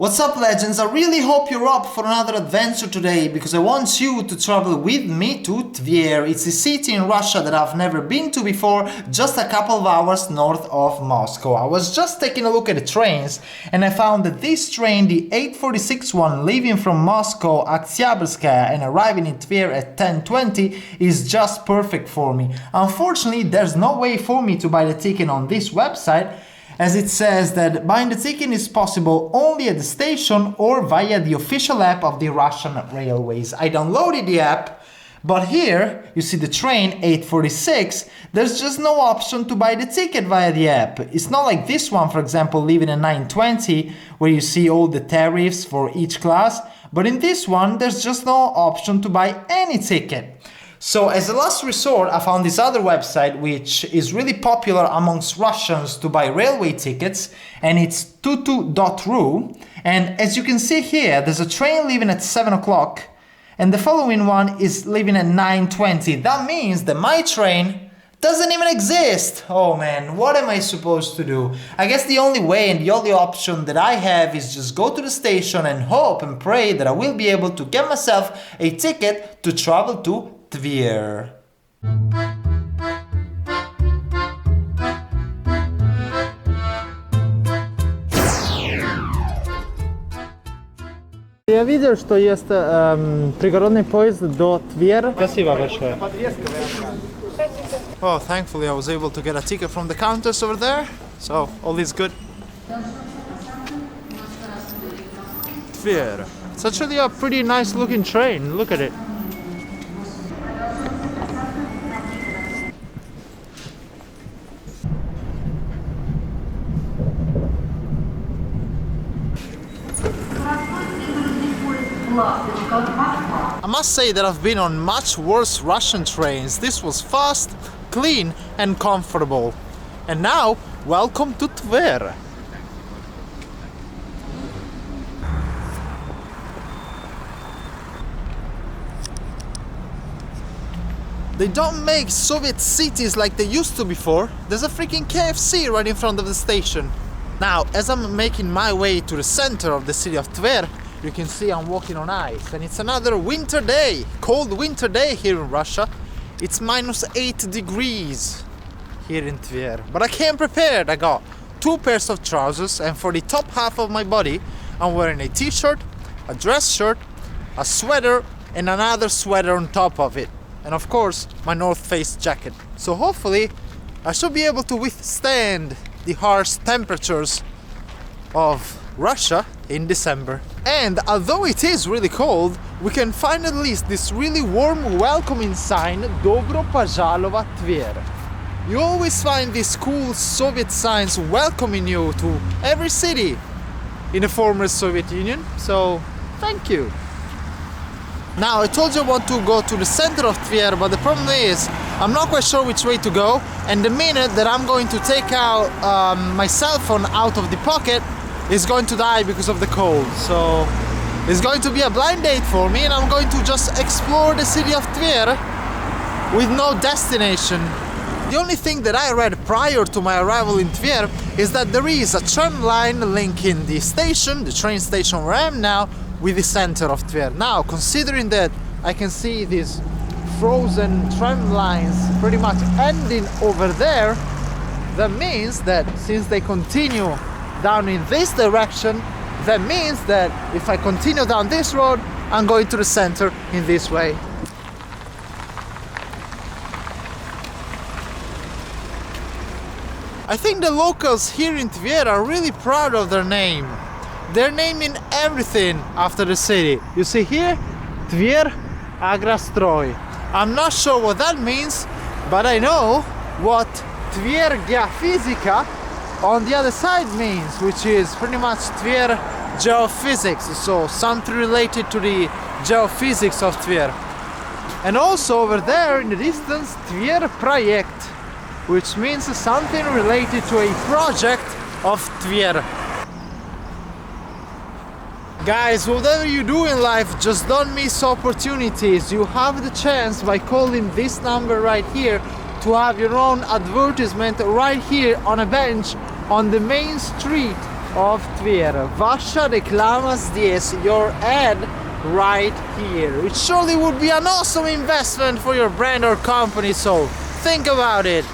What's up, legends? I really hope you're up for another adventure today, because I want you to travel with me to Tver. It's a city in Russia that I've never been to before, just a couple of hours north of Moscow. I was just taking a look at the trains and I found that this train, the 846 one, leaving from Moscow at Tverskaya and arriving in Tver at 10:20 is just perfect for me. Unfortunately, there's no way for me to buy the ticket on this website, as it says that buying the ticket is possible only at the station or via the official app of the Russian railways. I downloaded the app, but here you see the train 846, there's just no option to buy the ticket via the app. It's not like this one, for example, leaving at 9:20, where you see all the tariffs for each class, but in this one there's just no option to buy any ticket. So as a last resort, I found this other website which is really popular amongst Russians to buy railway tickets, and it's tutu.ru. And as you can see here, there's a train leaving at 7 o'clock and the following one is leaving at 9:20. That means that my train doesn't even exist. Oh man, what am I supposed to do? I guess the only way and the only option that I have is just go to the station and hope and pray that I will be able to get myself a ticket to travel to Tver. Я видел, что есть пригородный поезд до Твер. Спасибо большое. Oh, thankfully I was able to get a ticket from the counters over there, so all is good. Tver. It's actually a pretty nice looking train. Look at it. I must say that I've been on much worse Russian trains. This was fast, clean and comfortable. And now, welcome to Tver. They don't make Soviet cities like they used to before. There's a freaking KFC right in front of the station. Now, as I'm making my way to the center of the city of Tver, you can see I'm walking on ice, and it's another winter day, cold winter day here in Russia. It's -8 degrees here in Tver, but I came prepared. I got 2 pairs of trousers, and for the top half of my body I'm wearing a t-shirt, a dress shirt, a sweater and another sweater on top of it, and of course my North Face jacket. So hopefully I should be able to withstand the harsh temperatures of Russia in December. And although it is really cold, we can find at least this really warm welcoming sign, Dobro Pazhalova Tver. You always find these cool Soviet signs welcoming you to every city in the former Soviet Union, so thank you. Now, I told you I want to go to the center of Tver, but the problem is I'm not quite sure which way to go, and the minute that I'm going to take out my cell phone out of the pocket is going to die because of the cold. So it's going to be a blind date for me, and I'm going to just explore the city of Tver with no destination. The only thing that I read prior to my arrival in Tver is that there is a tram line linking the station, the train station where I am now, with the center of Tver. Now, considering that I can see these frozen tram lines pretty much ending over there, that means that since they continue down in this direction, that means that if I continue down this road, I'm going to the center in this way. I think the locals here in Tver are really proud of their name. They're naming everything after the city. You see here, Tver Agrastroy. I'm not sure what that means, but I know what Tver Geofizika on the other side means, which is pretty much Tver geophysics, so something related to the geophysics of Tver. And also over there in the distance, Tver Projekt, which means something related to a project of Tver. Guys, whatever you do in life, just don't miss opportunities. You have the chance by calling this number right here to have your own advertisement right here on a bench on the main street of Tver. Ваша реклама здесь, your ad right here. It surely would be an awesome investment for your brand or company, so think about it.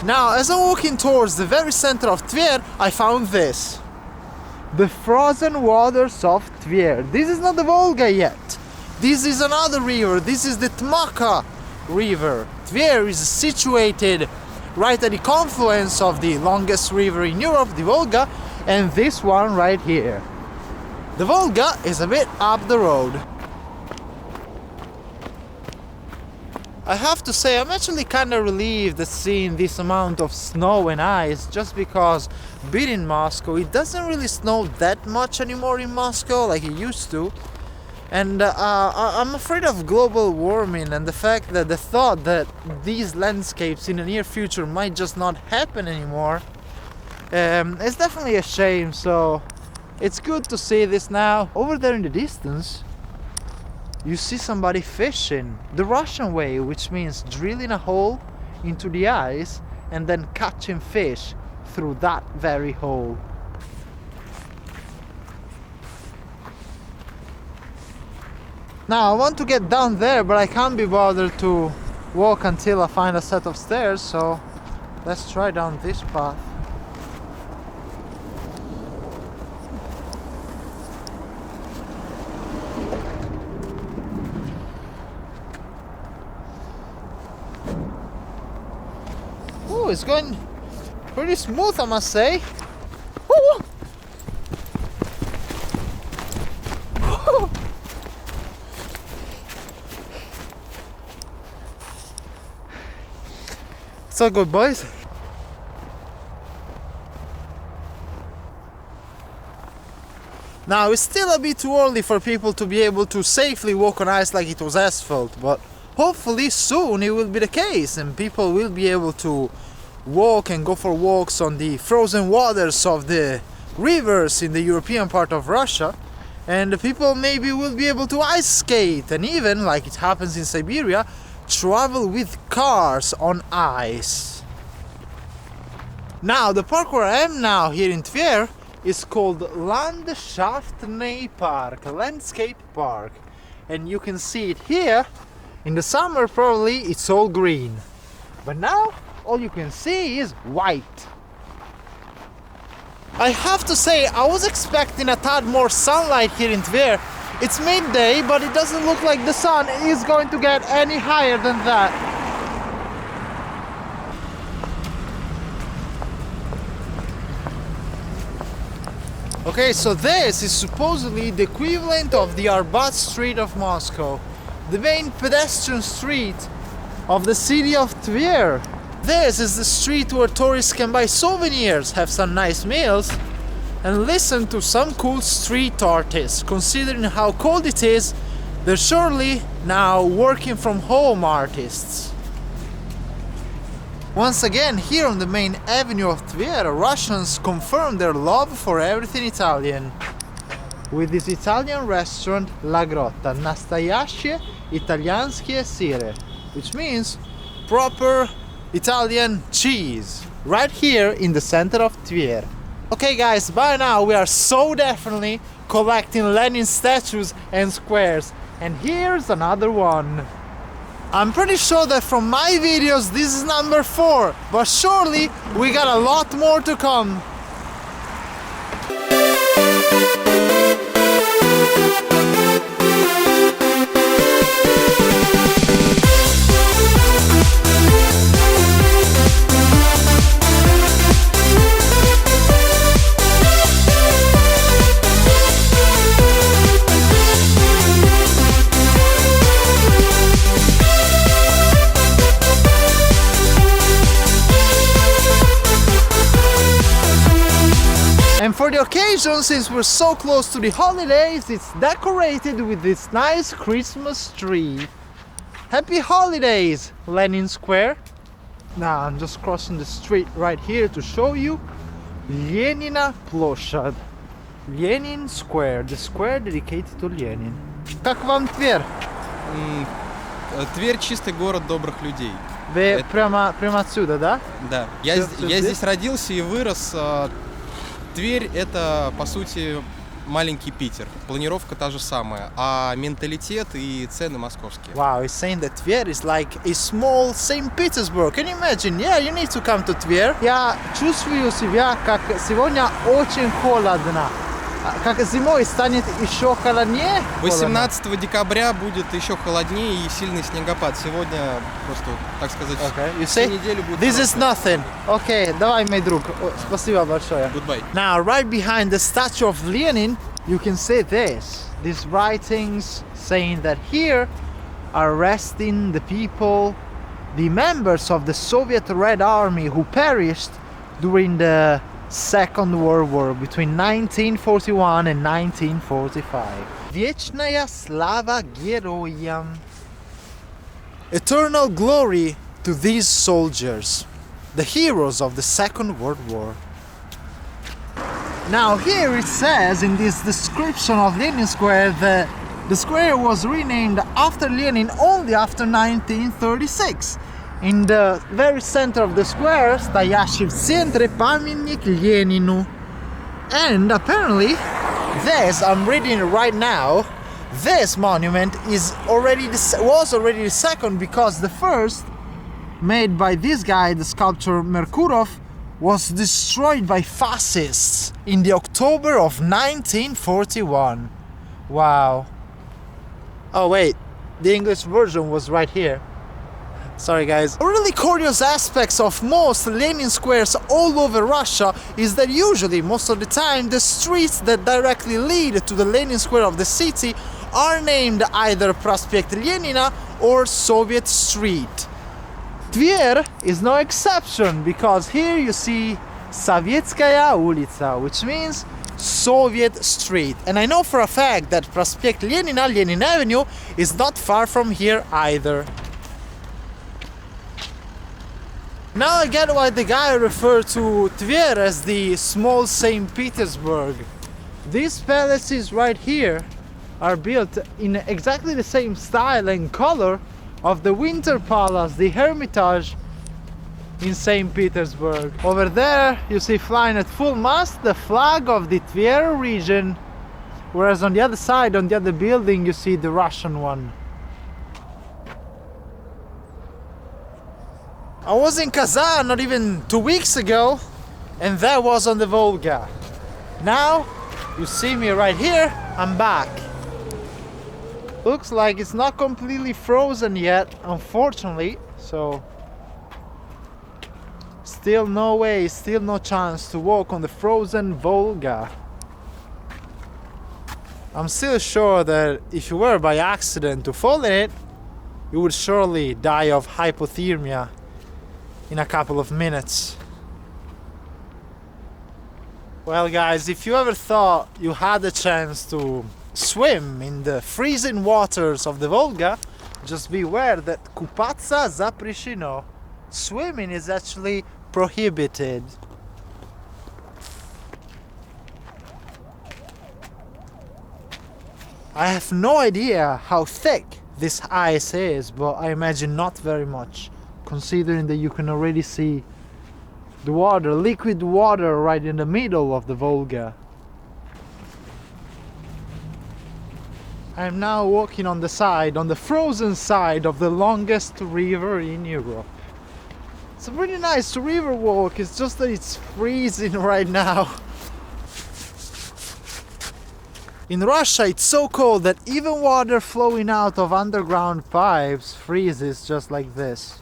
Now, as I'm walking towards the very center of Tver, I found this. The frozen waters of Tver. This is not the Volga yet. This is another river. This is the Tmaka river. Tver is situated right at the confluence of the longest river in Europe, the Volga, and this one right here. The Volga is a bit up the road. I have to say, I'm actually kind of relieved at seeing this amount of snow and ice, just because being in Moscow, it doesn't really snow that much anymore in Moscow like it used to. And I'm afraid of global warming and the fact that the thought that these landscapes in the near future might just not happen anymore. It's definitely a shame, so it's good to see this now. Over there in the distance, you see somebody fishing the Russian way, which means drilling a hole into the ice and then catching fish through that very hole. Now I want to get down there, but I can't be bothered to walk until I find a set of stairs, so let's try down this path. Oh, it's going pretty smooth, I must say. Woo! It's all good, boys. Now, it's still a bit too early for people to be able to safely walk on ice like it was asphalt, but hopefully soon it will be the case and people will be able to walk and go for walks on the frozen waters of the rivers in the European part of Russia, and the people maybe will be able to ice skate and even, like it happens in Siberia, travel with cars on ice. Now, the park where I am now here in Tver is called Landschaftny Park, Landscape Park, and you can see it here. In the summer probably it's all green, but now all you can see is white. I have to say, I was expecting a tad more sunlight here in Tver. It's midday, but it doesn't look like the sun is going to get any higher than that. Okay, so this is supposedly the equivalent of the Arbat Street of Moscow, the main pedestrian street of the city of Tver. This is the street where tourists can buy souvenirs, have some nice meals, and listen to some cool street artists. Considering how cold it is, they're surely now working from home artists. Once again, here on the main avenue of Tver, Russians confirm their love for everything Italian with this Italian restaurant La Grotta, Nastoящие итальянские сыры, which means proper Italian cheese, right here in the center of Tver. Okay guys, by now we are so definitely collecting Lenin statues and squares, and here's another one. I'm pretty sure that from my videos this is number 4, but surely we got a lot more to come. And for the occasion, since we're so close to the holidays, it's decorated with this nice Christmas tree. Happy holidays, Lenin Square. Now I'm just crossing the street right here to show you Lenina Ploshad. Lenin Square, the square dedicated to Lenin. Как вам Тверь? Тверь чистый город добрых людей. Вы прямо отсюда, да? Да. Я здесь родился и вырос. Тверь — это, по сути, маленький Питер. Планировка та же самая, а менталитет и цены московские. Wow, he's saying that Tver is like a small St. Petersburg. Can you imagine? Yeah, you need to come to Tver. Я чувствую себя, как сегодня очень холодно. Как зимой станет еще холоднее. 18 декабря будет еще холоднее и сильный снегопад. Сегодня просто, так сказать, Okay, you всю see? неделю будет This is хорошо. nothing. Окей, давай, мой друг. Спасибо большое. Goodbye. Now, right behind the statue of Lenin, You can see this. These writings saying that here are resting the people, the members of the Soviet Red Army who perished during the Second World War between 1941 and 1945. Вечная слава героям. Eternal glory to these soldiers, the heroes of the Second World War. Now here it says in this description of Lenin Square that the square was renamed after Lenin only after 1936. In the very center of the square, Стоящий в центре памятник Ленину. And apparently, this I'm reading right now, this monument was already the second, because the first, made by this guy, the sculptor Merkurov, was destroyed by fascists in the October of 1941. Wow. Oh wait, the English version was right here. Sorry guys. Really curious aspects of most Lenin squares all over Russia is that usually, most of the time, the streets that directly lead to the Lenin Square of the city are named either Prospect Lenina or Soviet Street. Tver is no exception, because here you see Tverskaya Oblast, Which means Soviet Street. And I know for a fact that Prospect Lenina, Lenin Avenue, is not far from here either. Now I get why the guy referred to Tver as the small St. Petersburg. These palaces right here are built in exactly the same style and color of the Winter Palace, the Hermitage in St. Petersburg. Over there you see flying at full mast the flag of the Tver region, whereas on the other side, on the other building, you see the Russian one. I was in Kazan not even 2 weeks ago, and that was on the Volga. Now, you see me right here, I'm back. Looks like it's not completely frozen yet, unfortunately, so still no way, still no chance to walk on the frozen Volga. I'm still sure that if you were by accident to fall in it, you would surely die of hypothermia in a couple of minutes. Well guys, if you ever thought you had a chance to swim in the freezing waters of the Volga, just beware that kupаться запрещено. Swimming is actually prohibited. I have no idea how thick this ice is, but I imagine not very much, considering that you can already see the water, liquid water, right in the middle of the Volga. I'm now walking on the side, on the frozen side of the longest river in Europe. It's a really nice river walk, it's just that it's freezing right now. In Russia it's so cold that even water flowing out of underground pipes freezes just like this.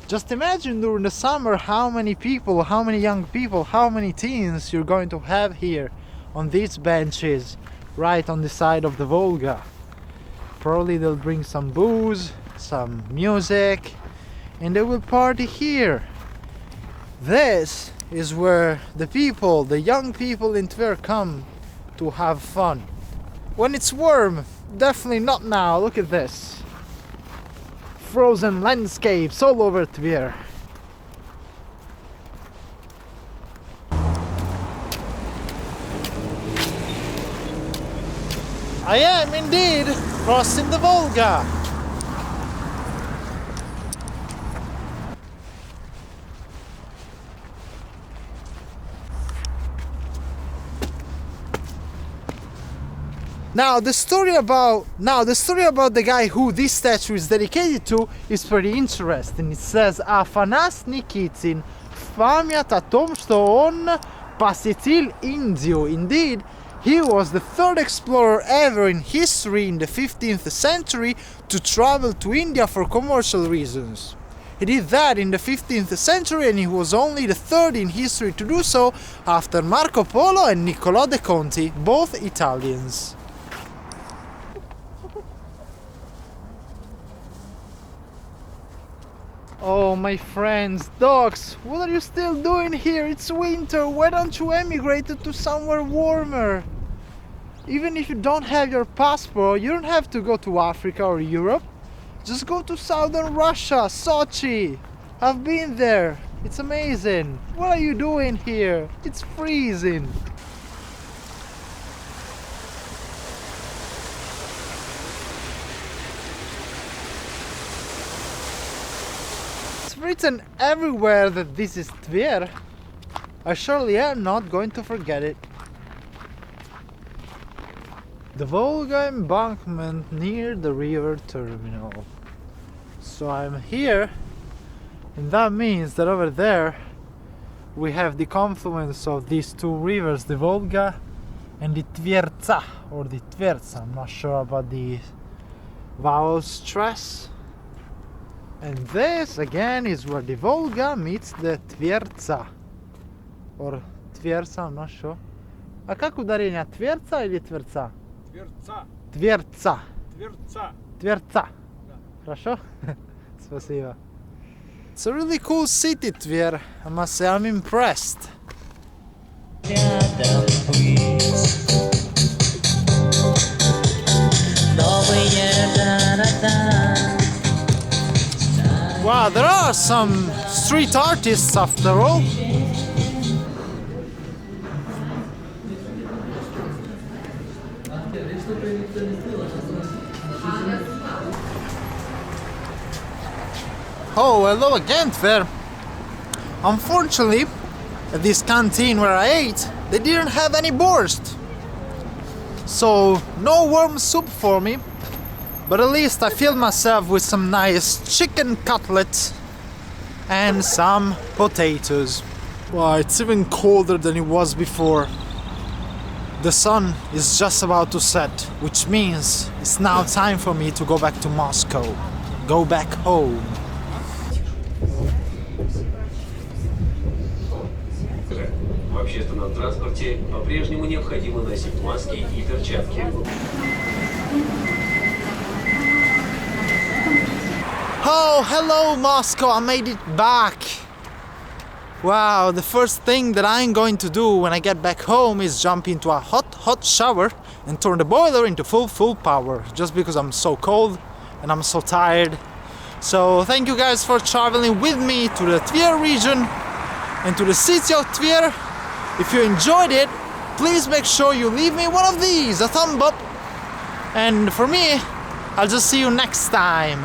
Just imagine during the summer how many people, how many young people, how many teens you're going to have here on these benches right on the side of the Volga. Probably they'll bring some booze, some music, and they will party here. This is where the people, the young people in Tver come to have fun. When it's warm, definitely not now. Look at this. Frozen landscapes all over Tver. I am indeed crossing the Volga. Now the story about the guy who this statue is dedicated to is pretty interesting. It says Afanas Nikitin pam'at o tom što on посетил India. Indeed, he was the third explorer ever in history in the 15th century to travel to India for commercial reasons. He did that in the 15th century, and he was only the third in history to do so after Marco Polo and Niccolò de Conti, both Italians. Oh, my friends, dogs, what are you still doing here? It's winter. Why don't you emigrate to somewhere warmer? Even if you don't have your passport, you don't have to go to Africa or Europe. Just go to southern Russia, Sochi. I've been there. It's amazing. What are you doing here? It's freezing. It's written everywhere that this is Tver. I surely am not going to forget it. The Volga embankment near the river terminal. So I'm here, and that means that over there we have the confluence of these two rivers, the Volga and the Tvertsa, or the Tvertsa. I'm not sure about the vowel stress. And this again is where the Volga meets the Tvertsa, or Tvertsa, I'm not sure. А как ударение? Тверца или Тверца? Тверца. Тверца. Тверца. Тверца. Хорошо? Спасибо. It's a really cool city, Tver. I must say, I'm impressed. Wow, there are some street artists after all. Oh, hello again, Tver. Unfortunately, at this canteen where I ate, they didn't have any borscht. So, no warm soup for me, but at least I filled myself with some nice chicken cutlets and some potatoes. Wow, it's even colder than it was before. The sun is just about to set, which means it's now time for me to go back to Moscow. Go back home. В общественном транспорте по-прежнему необходимо носить маски и перчатки. Oh, hello Moscow, I made it back. Wow, the first thing that I'm going to do when I get back home is jump into a hot shower and turn the boiler into full power, just because I'm so cold and I'm so tired. So thank you guys for traveling with me to the Tver region and to the city of Tver. If you enjoyed it, please make sure you leave me one of these, a thumb up. And for me, I'll just see you next time.